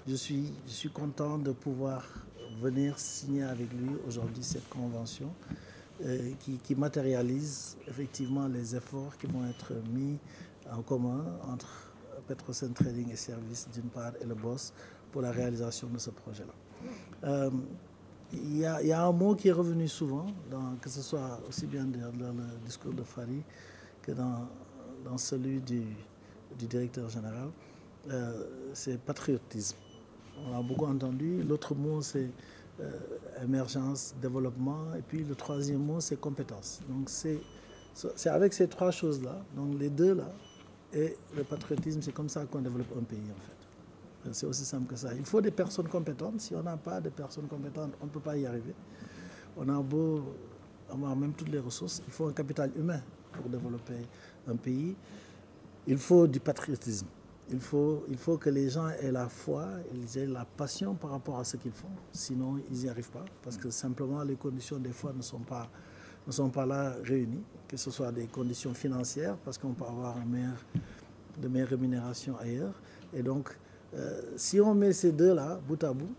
Je suis content de pouvoir venir signer avec lui aujourd'hui cette convention qui matérialise effectivement les efforts qui vont être mis en commun entre Petrosen Trading et Services d'une part et le BOSS pour la réalisation de ce projet-là. Il y a un mot qui est revenu souvent, que ce soit aussi bien dans le discours de Fari que dans celui du directeur général, c'est patriotisme. On a beaucoup entendu. L'autre mot, c'est émergence, développement. Et puis le troisième mot, c'est compétence. Donc c'est avec ces trois choses-là, donc les deux là, et le patriotisme, c'est comme ça qu'on développe un pays en fait. C'est aussi simple que ça. Il faut des personnes compétentes. Si on n'a pas de personnes compétentes, on ne peut pas y arriver. On a beau avoir même toutes les ressources, il faut un capital humain pour développer un pays. Il faut du patriotisme. Il faut que les gens aient la foi, ils aient la passion par rapport à ce qu'ils font. Sinon, ils n'y arrivent pas. Parce que simplement, les conditions, des fois, ne sont pas là réunies. Que ce soit des conditions financières, parce qu'on peut avoir de meilleures rémunérations ailleurs. Et donc, si on met ces deux-là, bout à bout,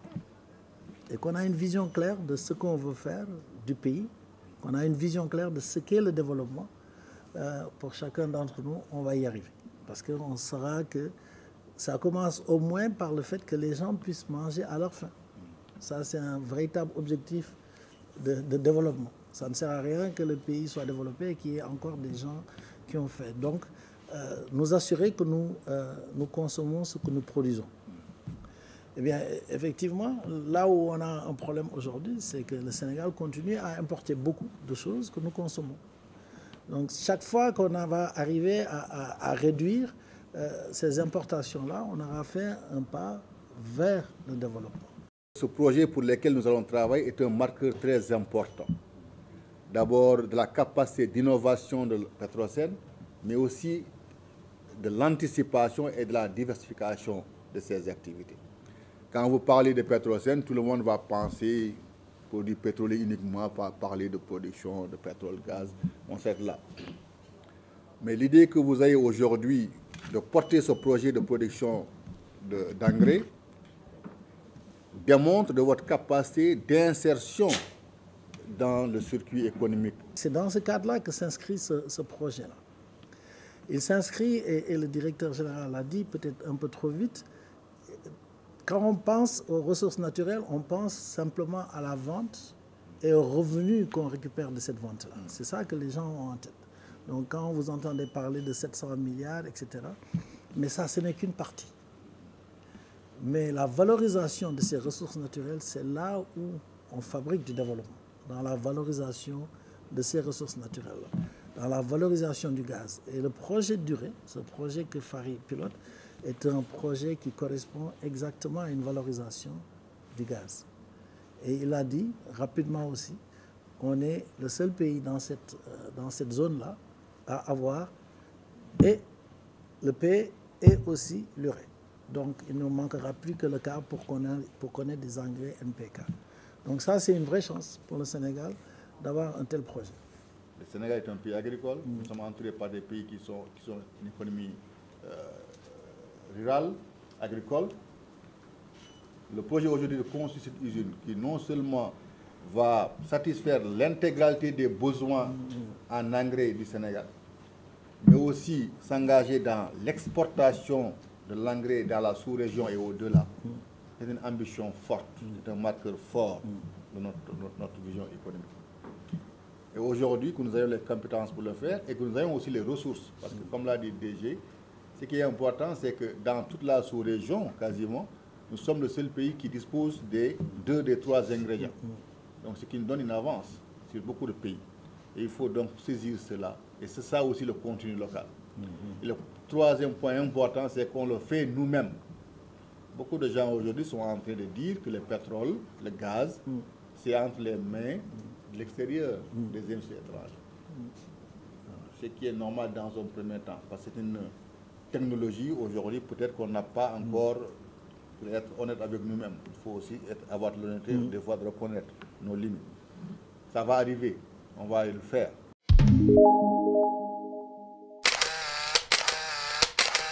et qu'on a une vision claire de ce qu'on veut faire du pays, qu'on a une vision claire de ce qu'est le développement, pour chacun d'entre nous, on va y arriver. Parce qu'on saura que ça commence au moins par le fait que les gens puissent manger à leur faim. Ça, c'est un véritable objectif de développement. Ça ne sert à rien que le pays soit développé et qu'il y ait encore des gens qui ont faim. Donc, nous assurer que nous consommons ce que nous produisons. Eh bien, effectivement, là où on a un problème aujourd'hui, c'est que le Sénégal continue à importer beaucoup de choses que nous consommons. Donc chaque fois qu'on va arriver à réduire ces importations-là, on aura fait un pas vers le développement. Ce projet pour lequel nous allons travailler est un marqueur très important. D'abord de la capacité d'innovation de Petrosen, mais aussi de l'anticipation et de la diversification de ses activités. Quand vous parlez de Petrosen, tout le monde va penser produits pétroliers uniquement, pas parler de production de pétrole, gaz, on s'arrête là. Mais l'idée que vous avez aujourd'hui de porter ce projet de production d'engrais démontre de votre capacité d'insertion dans le circuit économique. C'est dans ce cadre-là que s'inscrit ce projet-là. Il s'inscrit, et le directeur général l'a dit peut-être un peu trop vite, quand on pense aux ressources naturelles, on pense simplement à la vente et aux revenus qu'on récupère de cette vente-là. C'est ça que les gens ont en tête. Donc quand vous entendez parler de 700 milliards, etc., mais ça, ce n'est qu'une partie. Mais la valorisation de ces ressources naturelles, c'est là où on fabrique du développement, dans la valorisation de ces ressources naturelles, dans la valorisation du gaz. Et le projet de durée, ce projet que Fari pilote, est un projet qui correspond exactement à une valorisation du gaz. Et il a dit rapidement aussi qu'on est le seul pays dans cette zone-là à avoir et le P et aussi l'urée. Donc il ne manquera plus que le cas pour qu'on ait des engrais NPK. Donc ça, c'est une vraie chance pour le Sénégal d'avoir un tel projet. Le Sénégal est un pays agricole. Nous sommes entourés par des pays qui sont une économie rurale, agricole. Le projet aujourd'hui de construire cette usine qui non seulement va satisfaire l'intégralité des besoins en engrais du Sénégal, mais aussi s'engager dans l'exportation de l'engrais dans la sous-région et au-delà. C'est une ambition forte, c'est un marqueur fort de notre vision économique. Et aujourd'hui, que nous ayons les compétences pour le faire et que nous ayons aussi les ressources. Parce que comme l'a dit le DG, ce qui est important, c'est que dans toute la sous-région, quasiment, nous sommes le seul pays qui dispose des 2 des 3 ingrédients. Donc ce qui nous donne une avance sur beaucoup de pays. Et il faut donc saisir cela. Et c'est ça aussi le contenu local. Et le troisième point important, c'est qu'on le fait nous-mêmes. Beaucoup de gens aujourd'hui sont en train de dire que le pétrole, le gaz, c'est entre les mains de l'extérieur des industries étrangères. Ce qui est normal dans un premier temps, parce que c'est une technologie aujourd'hui peut-être qu'on n'a pas encore, pour être honnête avec nous-mêmes. Il faut aussi avoir l'honnêteté des fois de reconnaître nos limites. Ça va arriver, on va le faire.